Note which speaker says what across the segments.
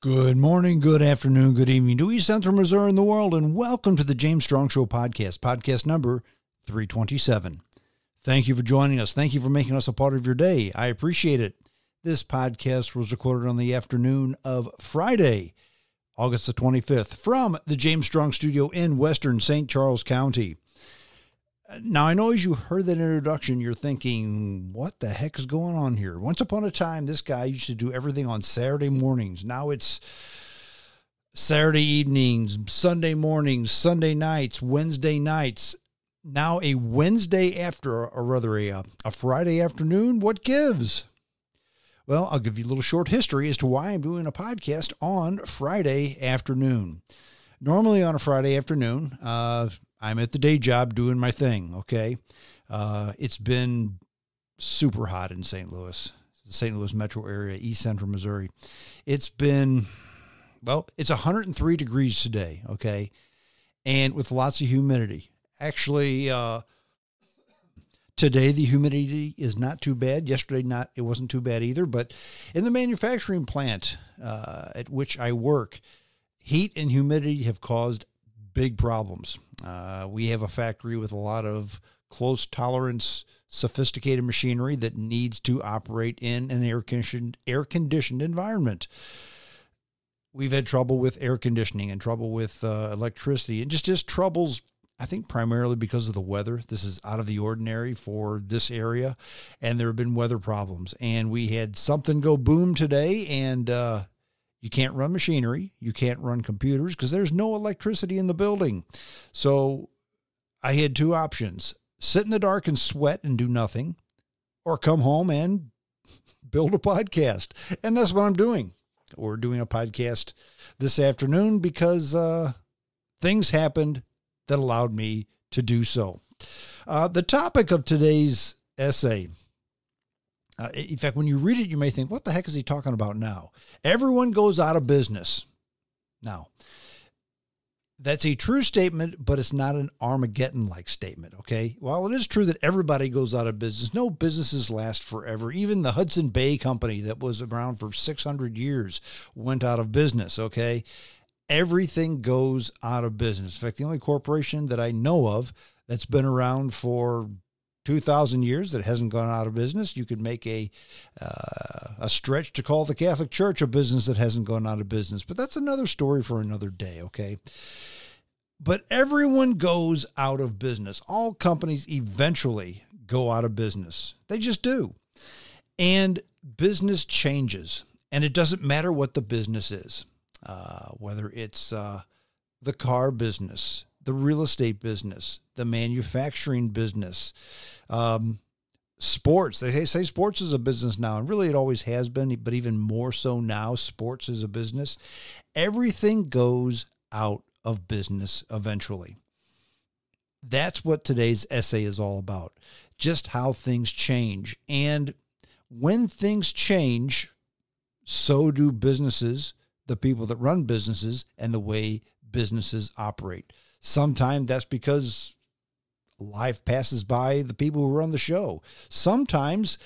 Speaker 1: Good morning, good afternoon, good evening to East Central Missouri and the world, and welcome to the James Strong Show podcast number 327. Thank you for joining us. Thank you for making us a part of your day. I appreciate it. This podcast was recorded on the afternoon of Friday, August the 25th, from the James Strong Studio in Western St. Charles County. Now, I know as you heard that introduction, you're thinking, what the heck is going on here? Once upon a time, this guy used to do everything on Saturday mornings. Now it's Saturday evenings, Sunday mornings, Sunday nights, Wednesday nights. Now a Wednesday after, or rather a Friday afternoon. What gives? Well, I'll give you a little short history as to why I'm doing a podcast on Friday afternoon. Normally on a Friday afternoon, I'm at the day job doing my thing, okay? It's been super hot in St. Louis, the St. Louis metro area, East Central Missouri. It's 103 degrees today, okay? And with lots of humidity. Actually, today the humidity is not too bad. Yesterday, it wasn't too bad either. But in the manufacturing plant at which I work, heat and humidity have caused big problems. We have a factory with a lot of close tolerance, sophisticated machinery that needs to operate in an air-conditioned environment. We've had trouble with air conditioning and trouble with electricity and just troubles, I think primarily because of the weather. This is out of the ordinary for this area, and there have been weather problems. And we had something go boom today, and you can't run machinery. You can't run computers because there's no electricity in the building. So I had two options: sit in the dark and sweat and do nothing, or come home and build a podcast. And that's what I'm doing. We're doing a podcast this afternoon because things happened that allowed me to do so. The topic of today's essay, in fact, when you read it, you may think, what the heck is he talking about now? Everyone goes out of business. Now, that's a true statement, but it's not an Armageddon-like statement, okay? While it is true that everybody goes out of business, no businesses last forever. Even the Hudson Bay Company that was around for 600 years went out of business, okay? Everything goes out of business. In fact, the only corporation that I know of that's been around for 2,000 years that hasn't gone out of business, you could make a stretch to call the Catholic Church a business that hasn't gone out of business. But that's another story for another day, okay? But everyone goes out of business. All companies eventually go out of business. They just do. And business changes. And it doesn't matter what the business is, whether it's the car business, the real estate business, the manufacturing business, sports. They say sports is a business now, and really it always has been, but even more so now, sports is a business. Everything goes out of business eventually. That's what today's essay is all about, just how things change. And when things change, so do businesses, the people that run businesses, and the way businesses operate. Sometimes that's because life passes by the people who run the show. Sometimes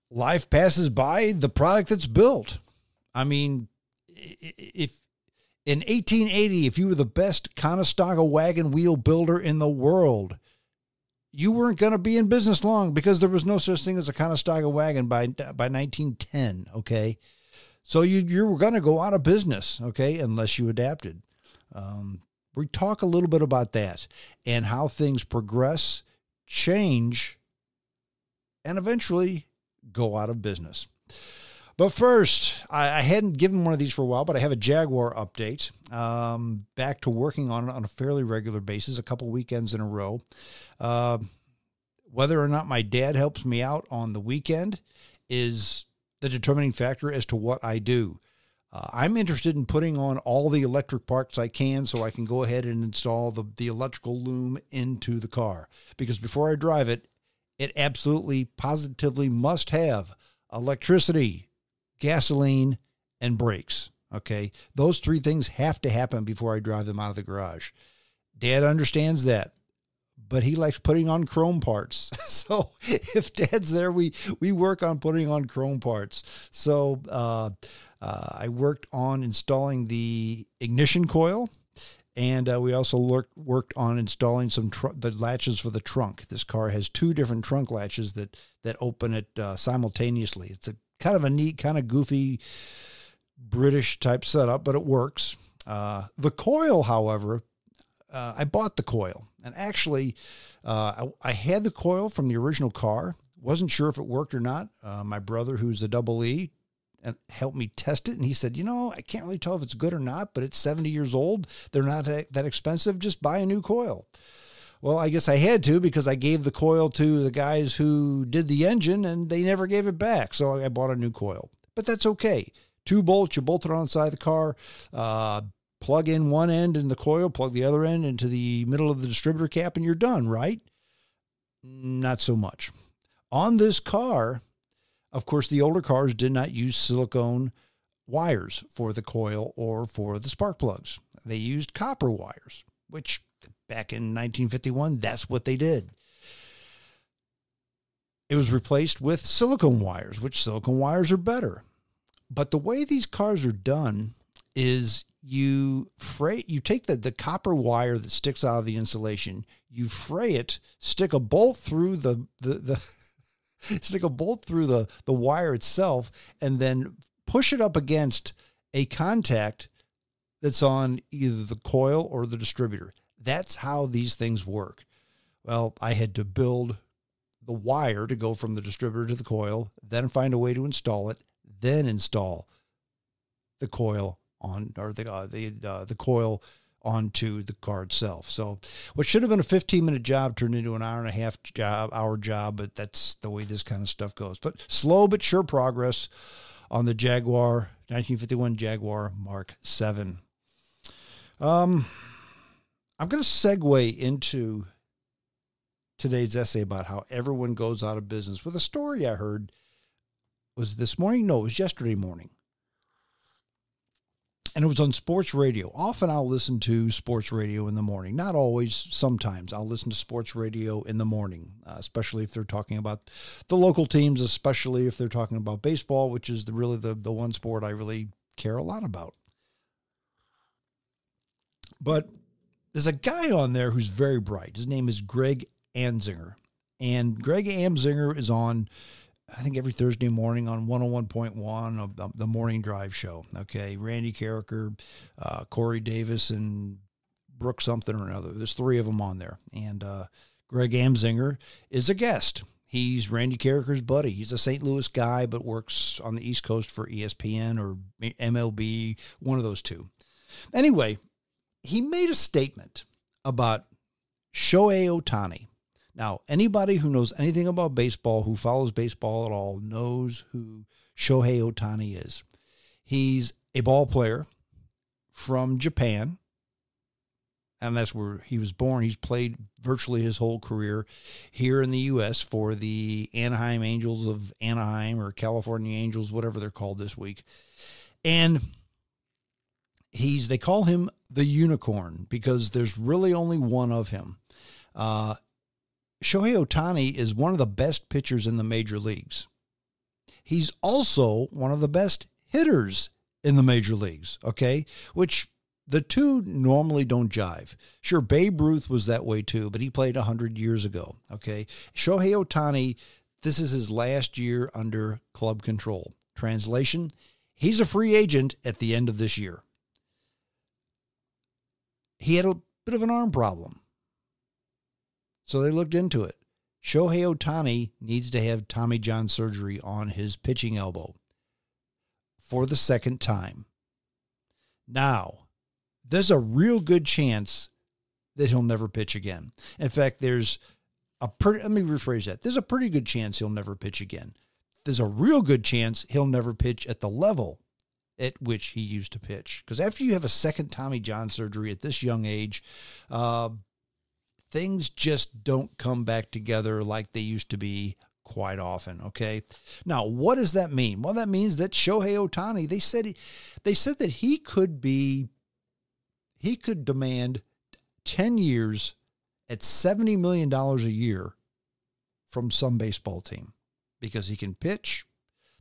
Speaker 1: life passes by the product that's built. I mean, if in 1880, if you were the best Conestoga wagon wheel builder in the world, you weren't going to be in business long because there was no such thing as a Conestoga wagon by 1910, okay? So you were going to go out of business, okay, unless you adapted. We talk a little bit about that and how things progress, change, and eventually go out of business. But first, I hadn't given one of these for a while, but I have a Jaguar update. Back to working on it on a fairly regular basis, a couple weekends in a row. Whether or not my dad helps me out on the weekend is the determining factor as to what I do. I'm interested in putting on all the electric parts I can so I can go ahead and install the electrical loom into the car. Because before I drive it, it absolutely, positively must have electricity, gasoline, and brakes. Okay? Those three things have to happen before I drive them out of the garage. Dad understands that. but he likes putting on chrome parts. So if Dad's there, we work on putting on chrome parts. So I worked on installing the ignition coil, and we also worked on installing the latches for the trunk. This car has 2 different trunk latches that open it simultaneously. It's a kind of a neat, kind of goofy British type setup, but it works. The coil, however, I bought the coil, and actually I had the coil from the original car. Wasn't sure if it worked or not. My brother, who's a double E, and helped me test it, and he said, I can't really tell if it's good or not, but it's 70 years old. They're not that expensive. Just buy a new coil. Well, I guess I had to, because I gave the coil to the guys who did the engine, and they never gave it back. So I bought a new coil. But that's okay. 2 bolts, you bolt it on the side of the car, plug in one end in the coil, plug the other end into the middle of the distributor cap, and you're done, right? Not so much. On this car, of course, the older cars did not use silicone wires for the coil or for the spark plugs. They used copper wires, which back in 1951, that's what they did. It was replaced with silicone wires, which silicone wires are better. But the way these cars are done is you take the copper wire that sticks out of the insulation, you fray it, stick a bolt through the wire itself, and then push it up against a contact that's on either the coil or the distributor. That's how these things work. Well, I had to build the wire to go from the distributor to the coil, then find a way to install it, then install the coil on, or the coil onto the car itself. So what should have been a 15-minute job turned into an hour and a half hour job, but that's the way this kind of stuff goes. But slow but sure progress on the Jaguar, 1951 Jaguar Mark 7. I'm going to segue into today's essay about how everyone goes out of business with a story I heard. Was it this morning? No, it was yesterday morning. And it was on sports radio. Often I'll listen to sports radio in the morning. Not always, sometimes. I'll listen to sports radio in the morning, especially if they're talking about the local teams, especially if they're talking about baseball, which is really the one sport I really care a lot about. But there's a guy on there who's very bright. His name is Greg Amsinger. And Greg Amsinger is on, I think, every Thursday morning on 101.1 of the Morning Drive show. Okay, Randy Carricker, Corey Davis, and Brooke something or another. There's 3 of them on there. And Greg Amsinger is a guest. He's Randy Carricker's buddy. He's a St. Louis guy, but works on the East Coast for ESPN or MLB, one of those 2. Anyway, he made a statement about Shohei Ohtani. Now, anybody who knows anything about baseball, who follows baseball at all, knows who Shohei Ohtani is. He's a ball player from Japan, and that's where he was born. He's played virtually his whole career here in the U.S. for the Anaheim Angels of Anaheim, or California Angels, whatever they're called this week. And they call him the unicorn because there's really only one of him. Shohei Ohtani is one of the best pitchers in the major leagues. He's also one of the best hitters in the major leagues, okay? Which the two normally don't jive. Sure, Babe Ruth was that way too, but he played 100 years ago, okay? Shohei Ohtani, this is his last year under club control. Translation, he's a free agent at the end of this year. He had a bit of an arm problem, so they looked into it. Shohei Ohtani needs to have Tommy John surgery on his pitching elbow for the second time. Now, there's a real good chance that he'll never pitch again. In fact, let me rephrase that. There's a pretty good chance he'll never pitch again. There's a real good chance he'll never pitch at the level at which he used to pitch. Because after you have a second Tommy John surgery at this young age, things just don't come back together like they used to be quite often, okay? Now, what does that mean? Well, that means that Shohei Ohtani, they said that he could demand 10 years at $70 million a year from some baseball team because he can pitch.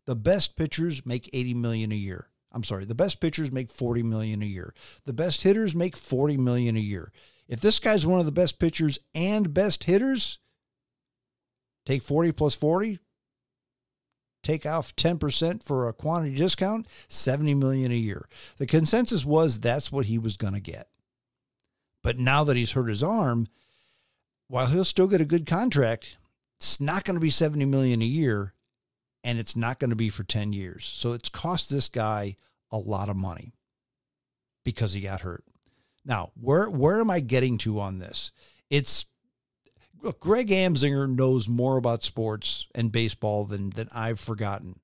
Speaker 1: The best pitchers make $80 million a year. I'm sorry, the best pitchers make $40 million a year. The best hitters make $40 million a year. If this guy's one of the best pitchers and best hitters, take 40 plus 40, take off 10% for a quantity discount, $70 million a year. The consensus was that's what he was going to get. But now that he's hurt his arm, while he'll still get a good contract, it's not going to be $70 million a year, and it's not going to be for 10 years. So it's cost this guy a lot of money because he got hurt. Now, where am I getting to on this? Look, Greg Amsinger knows more about sports and baseball than I've forgotten.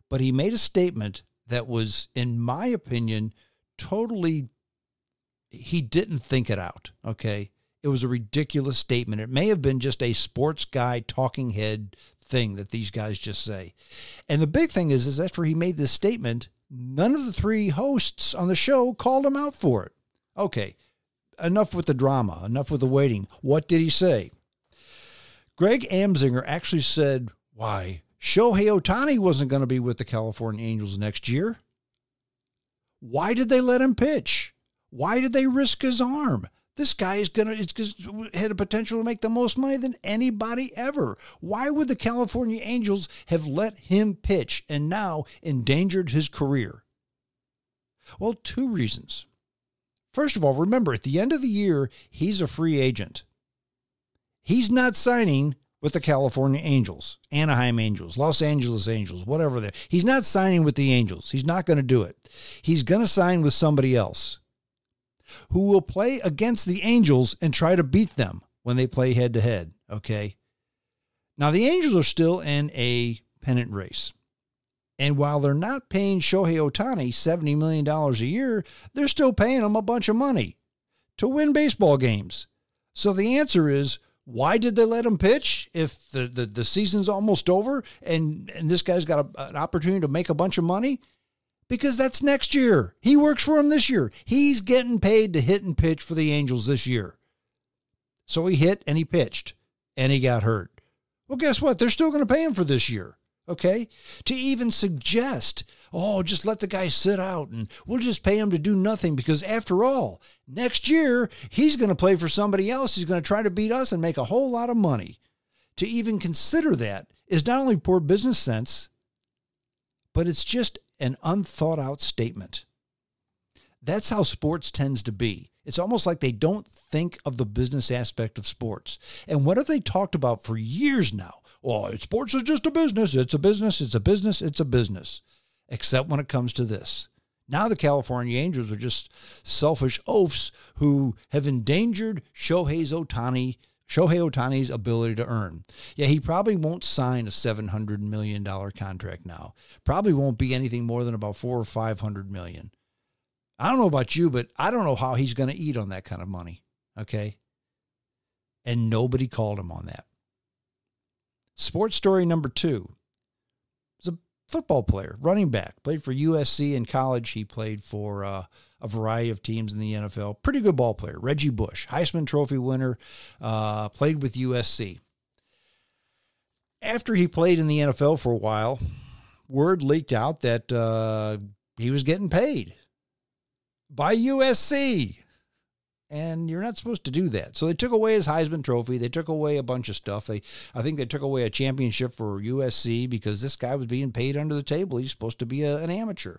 Speaker 1: But he made a statement that was, in my opinion, he didn't think it out, okay? It was a ridiculous statement. It may have been just a sports guy talking head thing that these guys just say. And the big thing is after he made this statement, none of the three hosts on the show called him out for it. Okay, enough with the drama, enough with the waiting. What did he say? Greg Amsinger actually said, why, Shohei Ohtani wasn't going to be with the California Angels next year. Why did they let him pitch? Why did they risk his arm? This guy had a potential to make the most money than anybody ever. Why would the California Angels have let him pitch and now endangered his career? Well, two reasons. First of all, remember, at the end of the year, he's a free agent. He's not signing with the California Angels, Anaheim Angels, Los Angeles Angels, whatever they're. He's not signing with the Angels. He's not going to do it. He's going to sign with somebody else who will play against the Angels and try to beat them when they play head-to-head, okay? Now, the Angels are still in a pennant race. And while they're not paying Shohei Ohtani $70 million a year, they're still paying him a bunch of money to win baseball games. So the answer is, why did they let him pitch if the season's almost over and this guy's got an opportunity to make a bunch of money? Because that's next year. He works for him this year. He's getting paid to hit and pitch for the Angels this year. So he hit and he pitched and he got hurt. Well, guess what? They're still going to pay him for this year. Okay? To even suggest, just let the guy sit out and we'll just pay him to do nothing because after all, next year he's going to play for somebody else. He's going to try to beat us and make a whole lot of money. To even consider that is not only poor business sense, but it's just an unthought out statement. That's how sports tends to be. It's almost like they don't think of the business aspect of sports. And what have they talked about for years now? Well, sports is just a business. It's a business. It's a business. It's a business. Except when it comes to this. Now the California Angels are just selfish oafs who have endangered Shohei Ohtani's ability to earn. Yeah, he probably won't sign a $700 million contract now. Probably won't be anything more than about $400 or $500 million. I don't know about you, but I don't know how he's going to eat on that kind of money. Okay? And nobody called him on that. Sports story number 2 is a football player, running back, played for USC in college. He played for a variety of teams in the NFL. Pretty good ball player, Reggie Bush, Heisman Trophy winner, played with USC. After he played in the NFL for a while, word leaked out that he was getting paid by USC. And you're not supposed to do that. So they took away his Heisman Trophy. They took away a bunch of stuff. I think they took away a championship for USC because this guy was being paid under the table. He's supposed to be an amateur.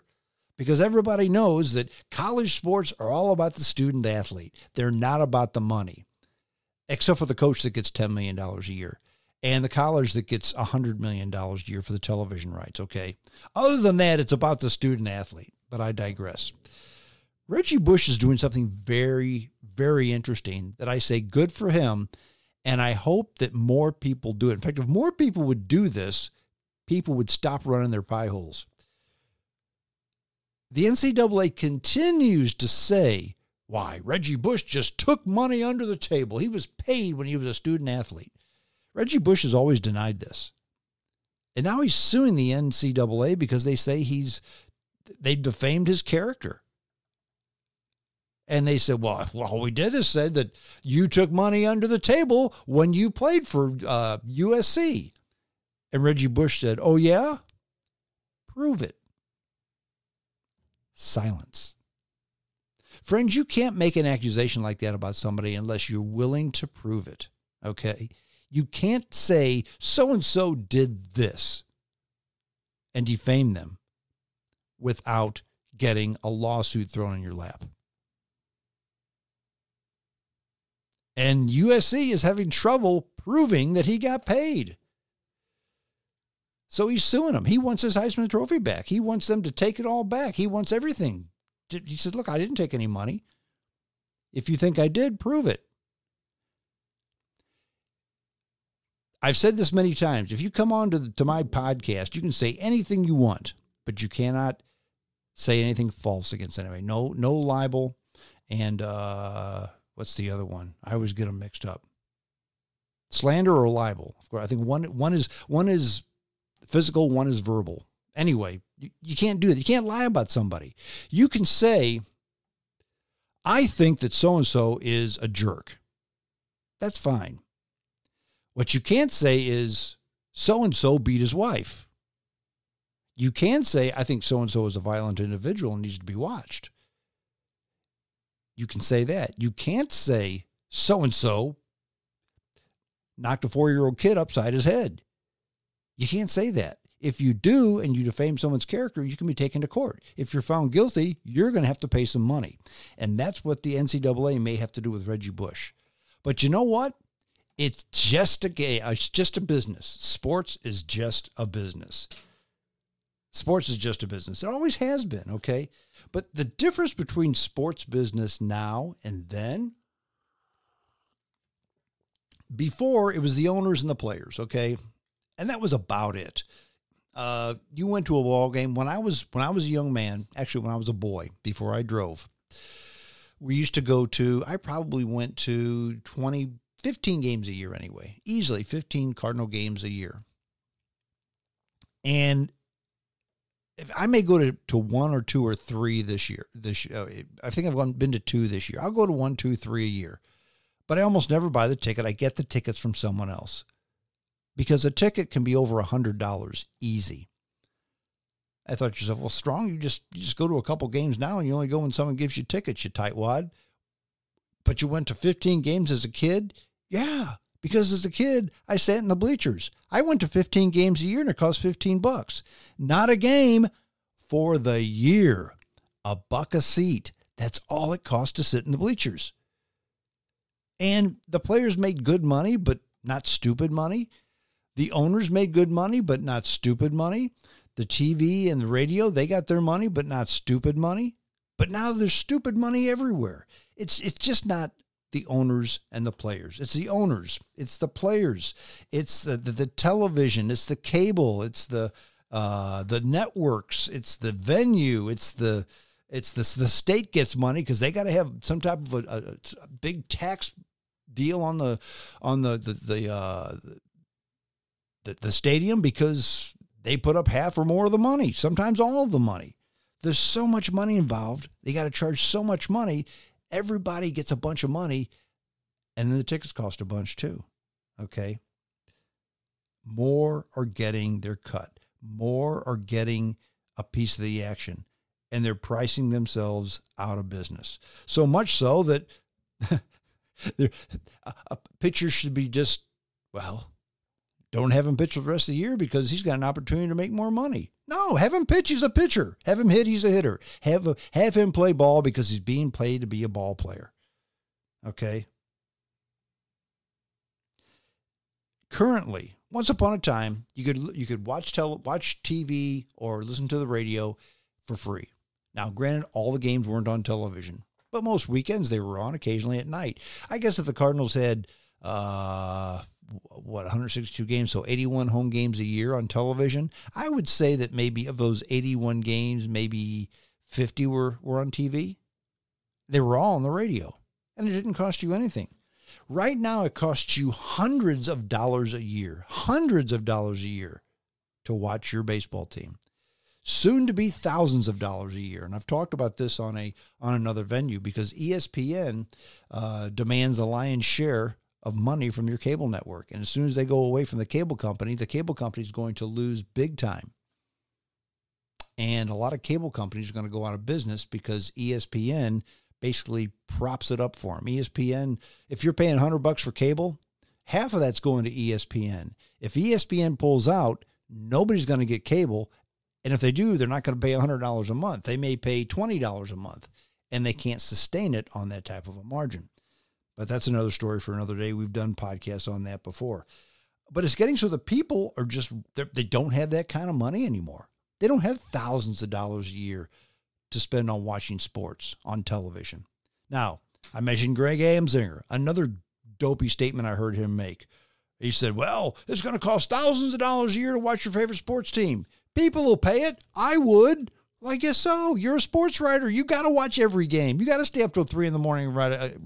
Speaker 1: Because everybody knows that college sports are all about the student athlete. They're not about the money. Except for the coach that gets $10 million a year. And the college that gets $100 million a year for the television rights, okay? Other than that, it's about the student athlete. But I digress. Reggie Bush is doing something very, very interesting that I say good for him, and I hope that more people do it. In fact, if more people would do this, people would stop running their pie holes. The NCAA continues to say, why, Reggie Bush just took money under the table. He was paid when he was a student athlete. Reggie Bush has always denied this. And now he's suing the NCAA because they say they defamed his character. And they said, well, all we did is said that you took money under the table when you played for USC. And Reggie Bush said, oh, yeah? Prove it. Silence. Friends, you can't make an accusation like that about somebody unless you're willing to prove it, okay? You can't say so-and-so did this and defame them without getting a lawsuit thrown in your lap. And USC is having trouble proving that he got paid. So he's suing them. He wants his Heisman Trophy back. He wants them to take it all back. He wants everything. He said, look, I didn't take any money. If you think I did, prove it. I've said this many times. If you come on to my podcast, you can say anything you want, but you cannot say anything false against anybody. No libel. And what's the other one? I always get them mixed up. Slander or libel. Of course, I think one is physical, one is verbal. Anyway, you can't do that. You can't lie about somebody. You can say, I think that so-and-so is a jerk. That's fine. What you can't say is so-and-so beat his wife. You can say, I think so-and-so is a violent individual and needs to be watched. You can say that. You can't say so-and-so knocked a 4-year-old kid upside his head. You can't say that. If you do and you defame someone's character, you can be taken to court. If you're found guilty, you're going to have to pay some money. And that's what the NCAA may have to do with Reggie Bush. But you know what? It's just a game. It's just a business. Sports is just a business. Sports is just a business. It always has been, okay? But the difference between sports business now and then, before it was the owners and the players, okay? And that was about it. You went to a ball game when I was a young man, actually when I was a boy, before I drove. We used to go to, I probably went to 15 games a year anyway, easily 15 Cardinal games a year. And if I may go to 1 or 2 or 3 this year. I think I've been to 2 this year. I'll go to 1, 2, 3 a year. But I almost never buy the ticket. I get the tickets from someone else. Because a ticket can be over $100 easy. I thought to yourself, well, Strong, you just go to a couple games now and you only go when someone gives you tickets, you tightwad. But you went to 15 games as a kid? Yeah, because as a kid, I sat in the bleachers. I went to 15 games a year and it cost $15. Not a game, for the year. $1 a seat. That's all it cost to sit in the bleachers. And the players made good money, but not stupid money. The owners made good money, but not stupid money. The TV and the radio, they got their money, but not stupid money. But now there's stupid money everywhere. It's just not the owners and the players. It's the owners. It's the players. It's the television. It's the cable. It's the networks. It's the venue. It's the state gets money because they got to have some type of a big tax deal on the stadium because they put up half or more of the money, sometimes all of the money. There's so much money involved. They got to charge so much money. Everybody gets a bunch of money, and then the tickets cost a bunch too, okay? More are getting their cut. More are getting a piece of the action, and they're pricing themselves out of business. So much so that a pitcher should be just, well, don't have him pitch for the rest of the year because he's got an opportunity to make more money. No, have him pitch. He's a pitcher. Have him hit. He's a hitter. Have him play ball because he's being paid to be a ball player. Okay. Currently, once upon a time, you could watch TV or listen to the radio for free. Now, granted, all the games weren't on television, but most weekends they were on, occasionally at night. I guess if the Cardinals had 162 games, so 81 home games a year on television, I would say that maybe of those 81 games, maybe 50 were on TV. They were all on the radio, and it didn't cost you anything. Right now, it costs you hundreds of dollars a year to watch your baseball team. soon to be thousands of dollars a year. And I've talked about this on another venue, because ESPN demands the lion's share of money from your cable network. And as soon as they go away from the cable company is going to lose big time. And a lot of cable companies are going to go out of business because ESPN basically props it up for them. ESPN, if you're paying $100 for cable, half of that's going to ESPN. If ESPN pulls out, nobody's going to get cable. And if they do, they're not going to pay $100 a month. They may pay $20 a month, and they can't sustain it on that type of a margin. But that's another story for another day. We've done podcasts on that before. But it's getting so the people are just, they don't have that kind of money anymore. They don't have thousands of dollars a year to spend on watching sports on television. Now, I mentioned Greg Amsinger, another dopey statement I heard him make. He said, well, it's going to cost thousands of dollars a year to watch your favorite sports team. People will pay it. I would. Well, I guess so. You're a sports writer. You got to watch every game. You got to stay up till 3 a.m. and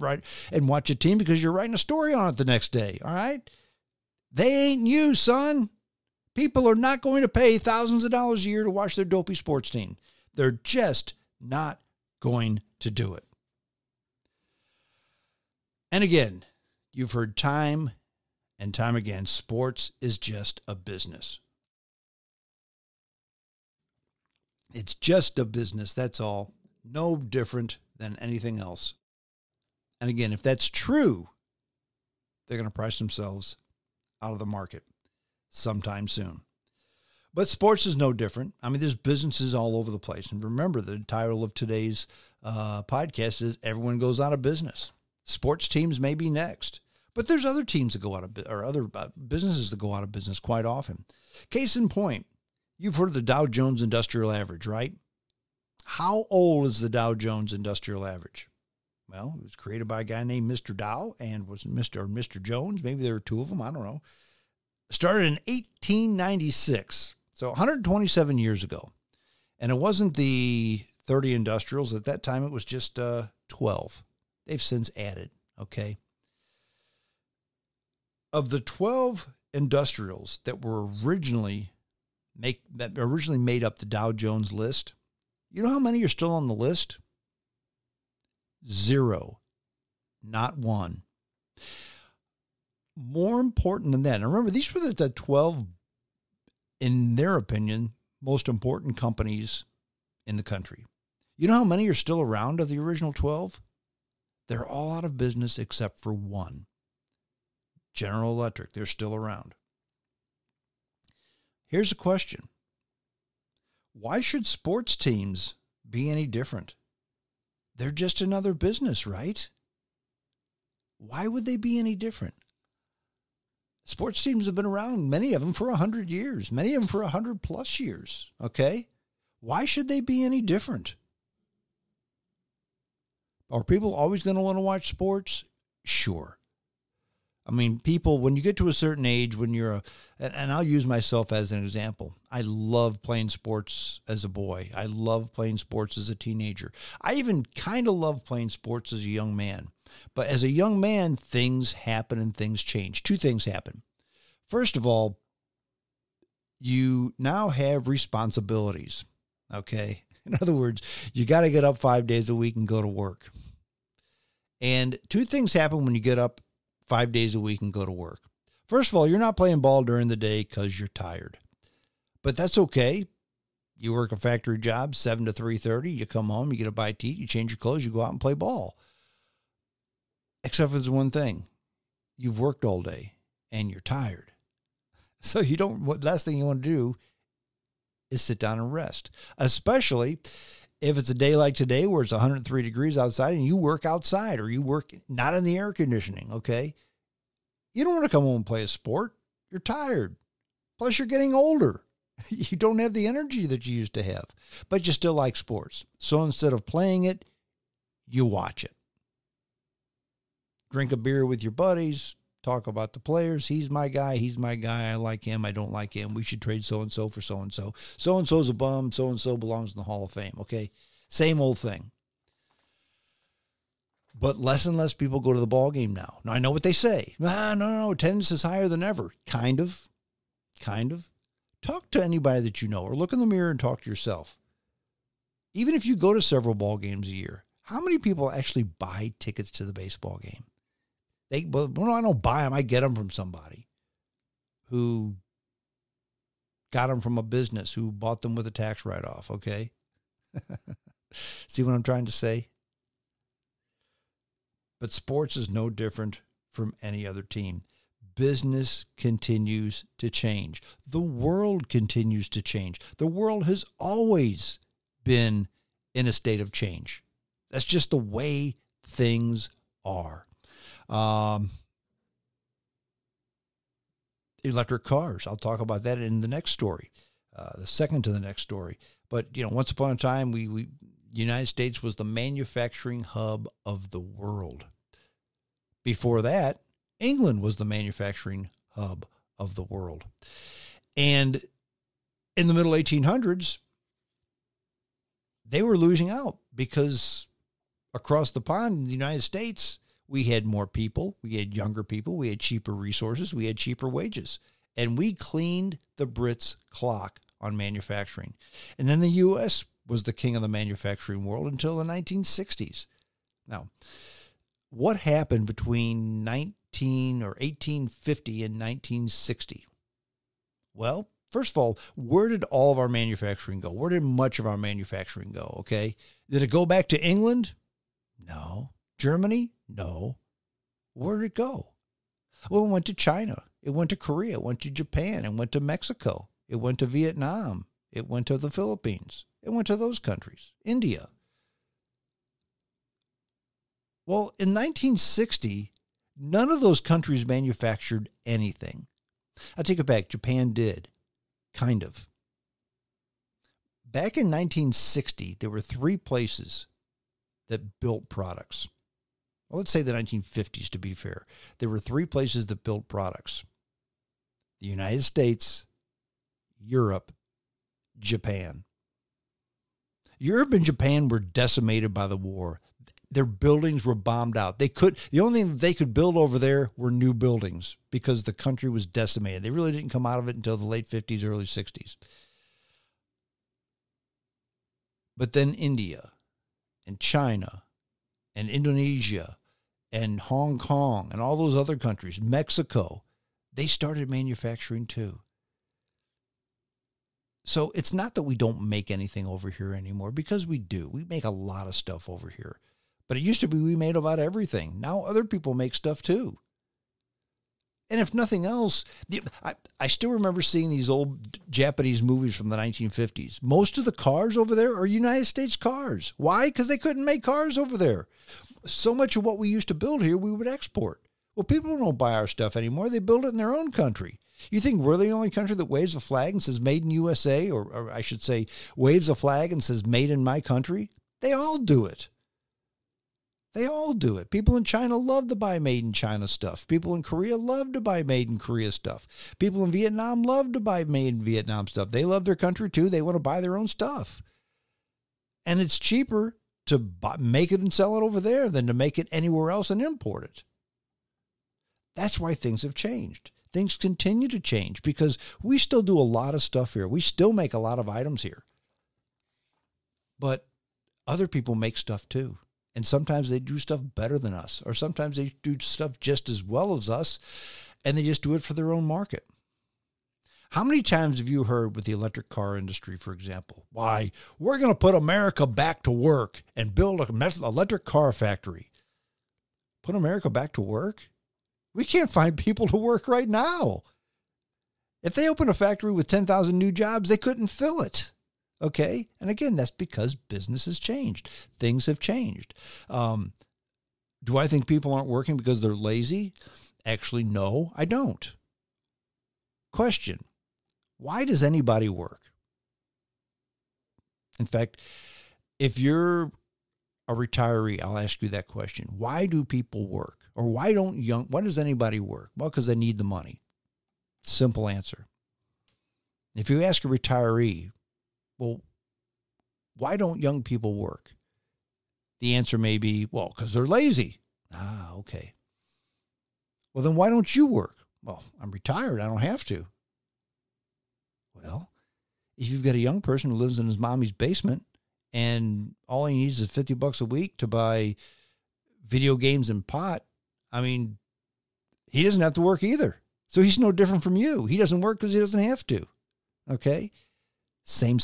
Speaker 1: write and watch a team because you're writing a story on it the next day. All right? They ain't you, son. People are not going to pay thousands of dollars a year to watch their dopey sports team. They're just not going to do it. And again, you've heard time and time again, sports is just a business. It's just a business, that's all. No different than anything else. And again, if that's true, they're going to price themselves out of the market sometime soon. But sports is no different. I mean, there's businesses all over the place. And remember, the title of today's podcast is Everyone Goes Out of Business. Sports teams may be next. But there's other teams that go out of, or other businesses that go out of business quite often. Case in point, you've heard of the Dow Jones Industrial Average, right? How old is the Dow Jones Industrial Average? Well, it was created by a guy named Mr. Dow and was Mr. Jones. Maybe there were two of them. I don't know. Started in 1896, so 127 years ago. And it wasn't the 30 industrials. At that time, it was just 12. They've since added, okay? Of the 12 industrials that were originally made up the Dow Jones list, you know how many are still on the list? 0. Not one. More important than that, and remember, these were the 12, in their opinion, most important companies in the country. You know how many are still around of the original 12? They're all out of business except for one. General Electric, they're still around. Here's a question. Why should sports teams be any different? They're just another business, right? Why would they be any different? Sports teams have been around, many of them for 100 years, many of them for 100 plus years, okay? Why should they be any different? Are people always going to want to watch sports? Sure. I mean, people, when you get to a certain age, when you're and I'll use myself as an example. I love playing sports as a boy. I love playing sports as a teenager. I even kind of love playing sports as a young man. But as a young man, things happen and things change. Two things happen. First of all, you now have responsibilities, okay? In other words, you got to get up 5 days a week and go to work. And two things happen when you get up 5 days a week and go to work. First of all, you're not playing ball during the day because you're tired. But that's okay. You work a factory job, 7 to 3:30. You come home, you get a bite to eat, you change your clothes, you go out and play ball. Except for this one thing. You've worked all day and you're tired. So last thing you want to do is sit down and rest. Especially if it's a day like today where it's 103 degrees outside and you work outside or you work not in the air conditioning, okay? You don't want to come home and play a sport. You're tired. Plus, you're getting older. You don't have the energy that you used to have, but you still like sports. So instead of playing it, you watch it. Drink a beer with your buddies, talk about the players. He's my guy. I like him. I don't like him. We should trade so-and-so for so-and-so. So-and-so's a bum. So-and-so belongs in the Hall of Fame. Okay. Same old thing. But less and less people go to the ball game now. Now I know what they say. No, attendance is higher than ever. Kind of. Talk to anybody that you know, or look in the mirror and talk to yourself. Even if you go to several ball games a year, how many people actually buy tickets to the baseball game? Well, I don't buy them. I get them from somebody who got them from a business, who bought them with a tax write-off, okay? See what I'm trying to say? But sports is no different from any other team. Business continues to change. The world continues to change. The world has always been in a state of change. That's just the way things are. Electric cars. I'll talk about that in the next story, the second to the next story. But, once upon a time, the United States was the manufacturing hub of the world. Before that, England was the manufacturing hub of the world. And in the middle 1800s, they were losing out because across the pond in the United States, we had more people, we had younger people, we had cheaper resources, we had cheaper wages. And we cleaned the Brits' clock on manufacturing. And then the U.S. was the king of the manufacturing world until the 1960s. Now, what happened between 1850 and 1960? Well, first of all, where did all of our manufacturing go? Where did much of our manufacturing go, okay? Did it go back to England? No. Germany? No. Where did it go? Well, it went to China. It went to Korea. It went to Japan. It went to Mexico. It went to Vietnam. It went to the Philippines. It went to those countries. India. Well, in 1960, none of those countries manufactured anything. I take it back. Japan did. Kind of. Back in 1960, there were 3 places that built products. Well, let's say the 1950s to be fair. There were 3 places that built products. The United States, Europe, Japan. Europe and Japan were decimated by the war. Their buildings were bombed out. The only thing that they could build over there were new buildings because the country was decimated. They really didn't come out of it until the late 50s, early 60s. But then India and China and Indonesia and Hong Kong and all those other countries, Mexico, they started manufacturing too. So it's not that we don't make anything over here anymore, because we do. We make a lot of stuff over here. But it used to be we made about everything. Now other people make stuff too. And if nothing else, I still remember seeing these old Japanese movies from the 1950s. Most of the cars over there are United States cars. Why? Because they couldn't make cars over there. So much of what we used to build here, we would export. Well, people don't buy our stuff anymore. They build it in their own country. You think we're the only country that waves a flag and says made in USA, or I should say waves a flag and says made in my country? They all do it. They all do it. People in China love to buy made in China stuff. People in Korea love to buy made in Korea stuff. People in Vietnam love to buy made in Vietnam stuff. They love their country too. They want to buy their own stuff. And it's cheaper to make it and sell it over there than to make it anywhere else and import it. That's why things have changed. Things continue to change because we still do a lot of stuff here. We still make a lot of items here. But other people make stuff too. And sometimes they do stuff better than us, or sometimes they do stuff just as well as us, and they just do it for their own market. How many times have you heard with the electric car industry, for example, why we're going to put America back to work and build an electric car factory? Put America back to work? We can't find people to work right now. If they open a factory with 10,000 new jobs, they couldn't fill it. Okay? And again, that's because business has changed. Things have changed. Do I think people aren't working because they're lazy? Actually, no, I don't. Question: why does anybody work? In fact, if you're a retiree, I'll ask you that question. Why do people work? Or why does anybody work? Well, because they need the money. Simple answer. If you ask a retiree, well, why don't young people work? The answer may be, well, because they're lazy. Ah, okay. Well, then why don't you work? Well, I'm retired. I don't have to. Well, if you've got a young person who lives in his mommy's basement and all he needs is $50 a week to buy video games and pot, I mean, he doesn't have to work either. So he's no different from you. He doesn't work because he doesn't have to. Okay? Same.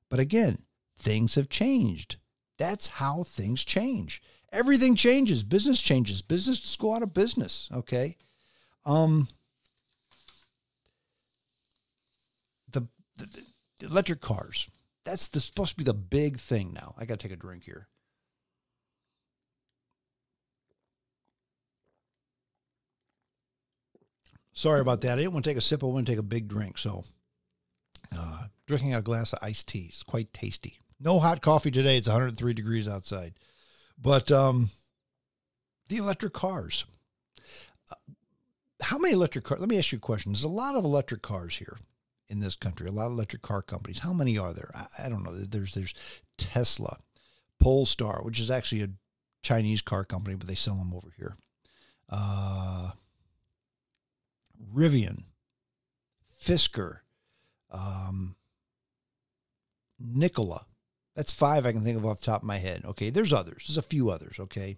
Speaker 1: But again, things have changed. That's how things change. Everything changes. Business changes. Businesses go out of business. Okay? The electric cars. That's supposed to be the big thing now. I got to take a drink here. Sorry about that. I didn't want to take a sip. I want to take a big drink. So drinking a glass of iced tea is quite tasty. No hot coffee today. It's 103 degrees outside. But the electric cars. How many electric cars? Let me ask you a question. There's a lot of electric cars here in this country, a lot of electric car companies. How many are there? I don't know. There's Tesla, Polestar, which is actually a Chinese car company, but they sell them over here. Rivian, Fisker, Nikola. That's 5 I can think of off the top of my head. Okay, there's others. There's a few others, okay?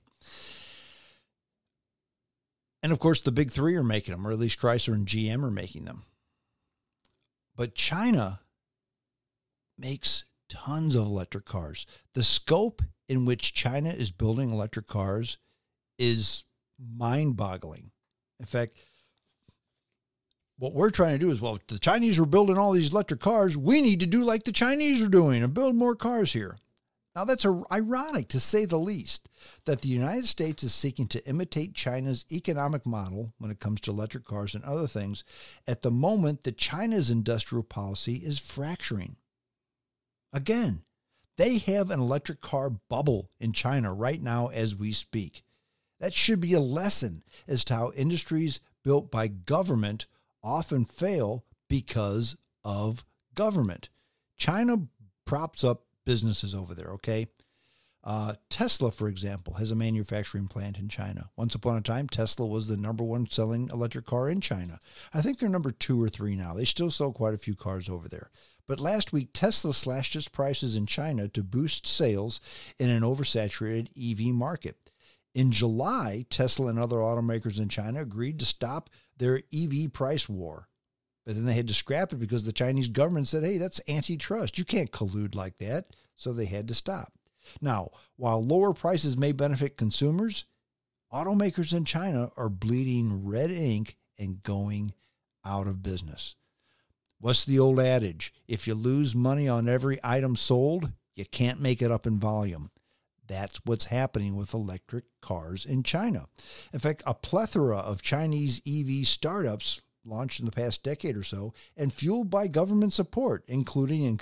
Speaker 1: And, of course, the big 3 are making them, or at least Chrysler and GM are making them. But China makes tons of electric cars. The scope in which China is building electric cars is mind-boggling. In fact, what we're trying to do is, well, the Chinese are building all these electric cars. We need to do like the Chinese are doing and build more cars here. Now, that's ironic, to say the least, that the United States is seeking to imitate China's economic model when it comes to electric cars and other things at the moment that China's industrial policy is fracturing. Again, they have an electric car bubble in China right now as we speak. That should be a lesson as to how industries built by government often fail because of government. China props up businesses over there, okay? Tesla, for example, has a manufacturing plant in China. Once upon a time, Tesla was the number 1 selling electric car in China. I think they're number 2 or 3 now. They still sell quite a few cars over there. But last week, Tesla slashed its prices in China to boost sales in an oversaturated EV market. In July, Tesla and other automakers in China agreed to stop their EV price war. But then they had to scrap it because the Chinese government said, hey, that's antitrust. You can't collude like that. So they had to stop. Now, while lower prices may benefit consumers, automakers in China are bleeding red ink and going out of business. What's the old adage? If you lose money on every item sold, you can't make it up in volume. That's what's happening with electric cars in China. In fact, a plethora of Chinese EV startups launched in the past decade or so and fueled by government support, including in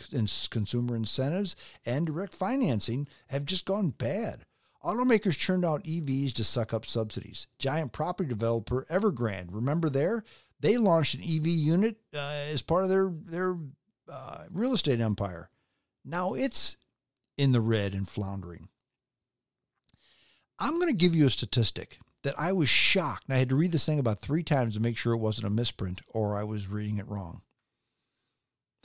Speaker 1: consumer incentives and direct financing, have just gone bad. Automakers churned out EVs to suck up subsidies. Giant property developer Evergrande, remember they launched an EV unit as part of their real estate empire. Now it's in the red and floundering. I'm going to give you a statistic that I was shocked, and I had to read this thing about 3 times to make sure it wasn't a misprint or I was reading it wrong.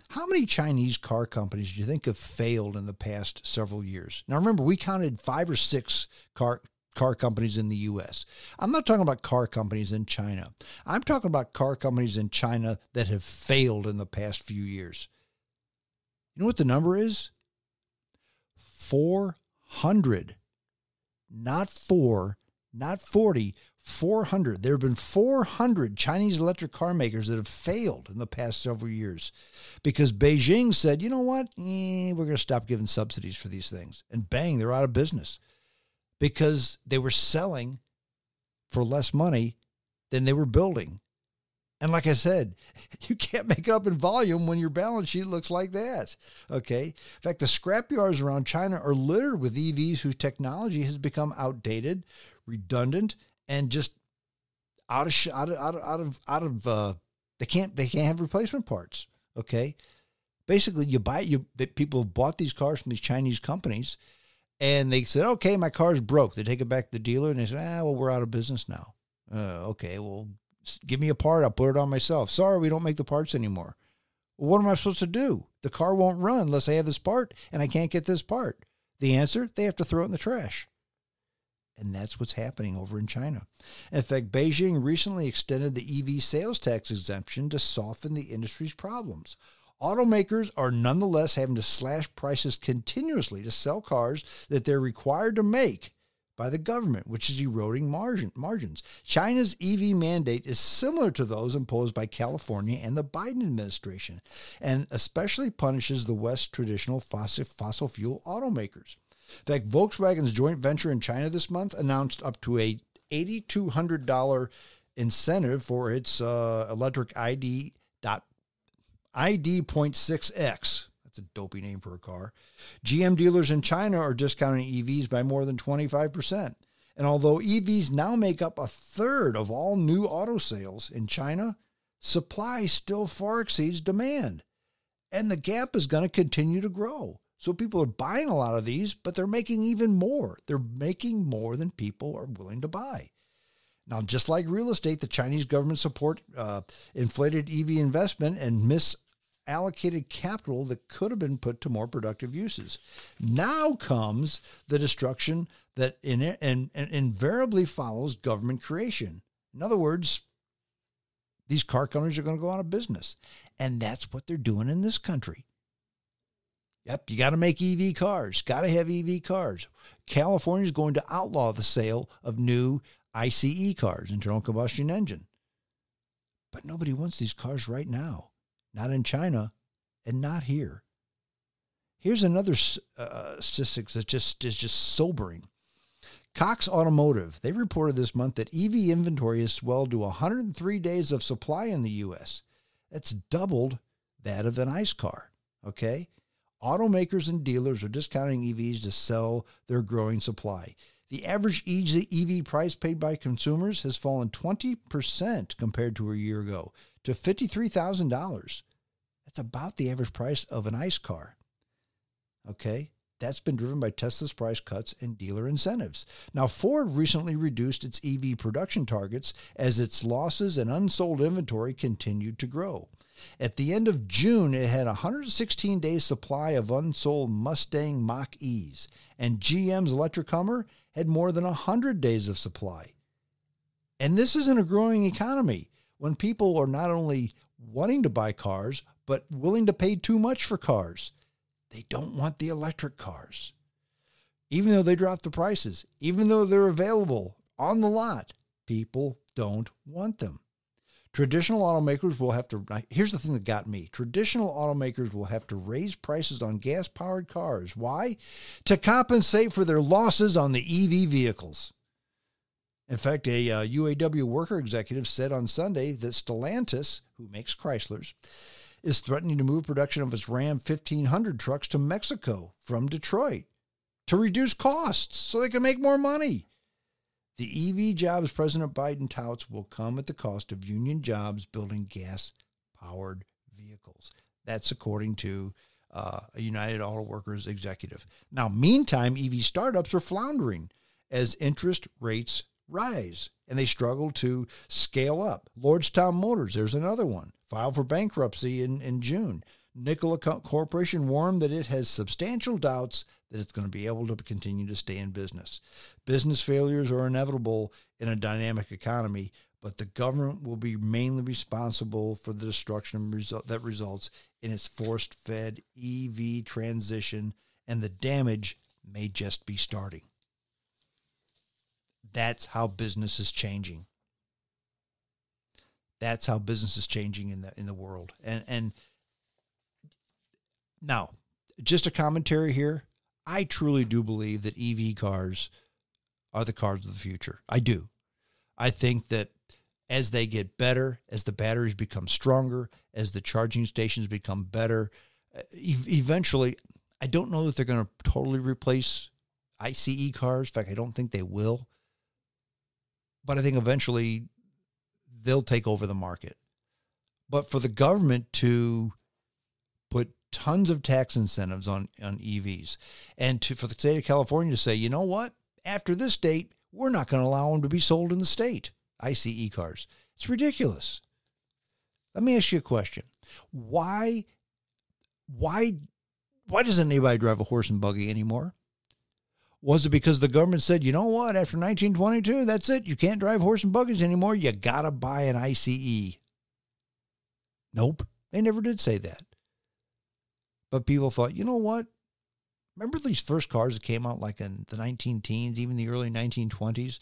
Speaker 1: How many Chinese car companies do you think have failed in the past several years? Now, remember, we counted 5 or 6 car companies in the U.S. I'm not talking about car companies in China. I'm talking about car companies in China that have failed in the past few years. You know what the number is? 400. Not 4, not 40, 400. There have been 400 Chinese electric car makers that have failed in the past several years because Beijing said, you know what, we're going to stop giving subsidies for these things. And bang, they're out of business because they were selling for less money than they were building. And like I said, you can't make it up in volume when your balance sheet looks like that. Okay. In fact, the scrapyards around China are littered with EVs whose technology has become outdated, redundant, and just they can't have replacement parts. Okay. Basically, people have bought these cars from these Chinese companies and they said, okay, my car's broke. They take it back to the dealer and they say, well, we're out of business now. Okay, well, give me a part. I'll put it on myself. Sorry, we don't make the parts anymore. Well, what am I supposed to do? The car won't run unless I have this part, and I can't get this part. The answer, they have to throw it in the trash. And that's what's happening over in China. In fact, Beijing recently extended the EV sales tax exemption to soften the industry's problems. Automakers are nonetheless having to slash prices continuously to sell cars that they're required to make by the government, which is eroding margins. China's EV mandate is similar to those imposed by California and the Biden administration, and especially punishes the West's traditional fossil fuel automakers. In fact, Volkswagen's joint venture in China this month announced up to a $8,200 incentive for its electric ID.6X. That's a dopey name for a car. GM dealers in China are discounting EVs by more than 25%. And although EVs now make up a third of all new auto sales in China, supply still far exceeds demand. And the gap is going to continue to grow. So people are buying a lot of these, but they're making even more. They're making more than people are willing to buy. Now, just like real estate, the Chinese government support inflated EV investment and misallocated capital that could have been put to more productive uses. Now comes the destruction that invariably follows government creation. In other words, these car companies are going to go out of business. And that's what they're doing in this country. Yep, you got to make EV cars. Got to have EV cars. California is going to outlaw the sale of new ICE cars, internal combustion engine. But nobody wants these cars right now. Not in China and not here. Here's another statistic that is just sobering. Cox Automotive, they reported this month that EV inventory has swelled to 103 days of supply in the U.S. That's doubled that of an ICE car, okay? Automakers and dealers are discounting EVs to sell their growing supply. The average EV price paid by consumers has fallen 20% compared to a year ago to $53,000. That's about the average price of an ICE car. Okay? That's been driven by Tesla's price cuts and dealer incentives. Now, Ford recently reduced its EV production targets as its losses and unsold inventory continued to grow. At the end of June, it had 116 days supply of unsold Mustang Mach-E's, and GM's electric Hummer had more than 100 days of supply. And this is in a growing economy when people are not only wanting to buy cars, but willing to pay too much for cars. They don't want the electric cars. Even though they drop the prices, even though they're available on the lot, people don't want them. Traditional automakers will have to, here's the thing that got me. Traditional automakers will have to raise prices on gas-powered cars. Why? To compensate for their losses on the EV vehicles. In fact, a UAW worker executive said on Sunday that Stellantis, who makes Chryslers, is threatening to move production of its Ram 1500 trucks to Mexico from Detroit to reduce costs so they can make more money. The EV jobs President Biden touts will come at the cost of union jobs building gas-powered vehicles. That's according to a United Auto Workers executive. Now, meantime, EV startups are floundering as interest rates rise, and they struggle to scale up. Lordstown Motors, there's another one, filed for bankruptcy in June. Nikola Corporation warned that it has substantial doubts that it's going to be able to continue to stay in business. Business failures are inevitable in a dynamic economy, but the government will be mainly responsible for the destruction that results in its force-fed EV transition, and the damage may just be starting. That's how business is changing. That's how business is changing in the world. And now, just a commentary here. I truly do believe that EV cars are the cars of the future. I do. I think that as they get better, as the batteries become stronger, as the charging stations become better, eventually, I don't know that they're going to totally replace ICE cars. In fact, I don't think they will. But I think eventually they'll take over the market. But for the government to put tons of tax incentives on EVs and for the state of California to say, you know what, after this date, we're not going to allow them to be sold in the state, ICE cars. It's ridiculous. Let me ask you a question. Why doesn't anybody drive a horse and buggy anymore? Was it because the government said, you know what, after 1922, that's it. You can't drive horse and buggies anymore. You got to buy an ICE. Nope. They never did say that. But people thought, you know what? Remember these first cars that came out like in the 19-teens, even the early 1920s?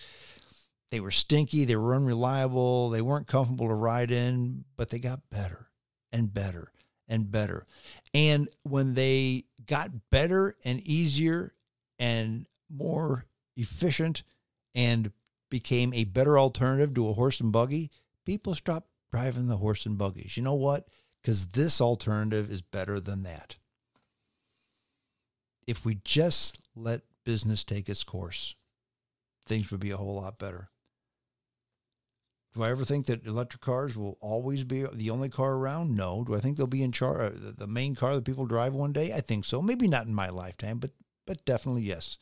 Speaker 1: They were stinky. They were unreliable. They weren't comfortable to ride in, but they got better and better and better. And when they got better and easier and more efficient and became a better alternative to a horse and buggy, people stopped driving the horse and buggies. You know what? Because this alternative is better than that. If we just let business take its course, things would be a whole lot better. Do I ever think that electric cars will always be the only car around? No. Do I think they'll be in charge, the main car that people drive one day? I think so. Maybe not in my lifetime, but definitely yes.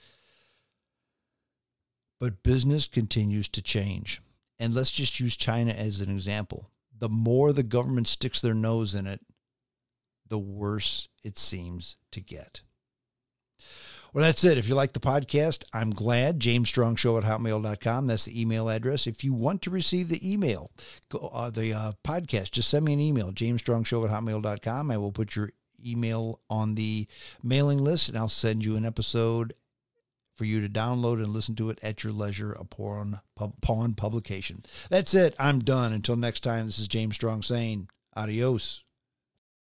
Speaker 1: But business continues to change. And let's just use China as an example. The more the government sticks their nose in it, the worse it seems to get. Well, that's it. If you like the podcast, I'm glad. JamesStrongShow@hotmail.com. That's the email address. If you want to receive the email, the podcast, just send me an email, JamesStrongShow@hotmail.com. I will put your email on the mailing list, and I'll send you an episode for you to download and listen to it at your leisure upon publication. That's it. I'm done. Until next time, this is James Strong saying adios.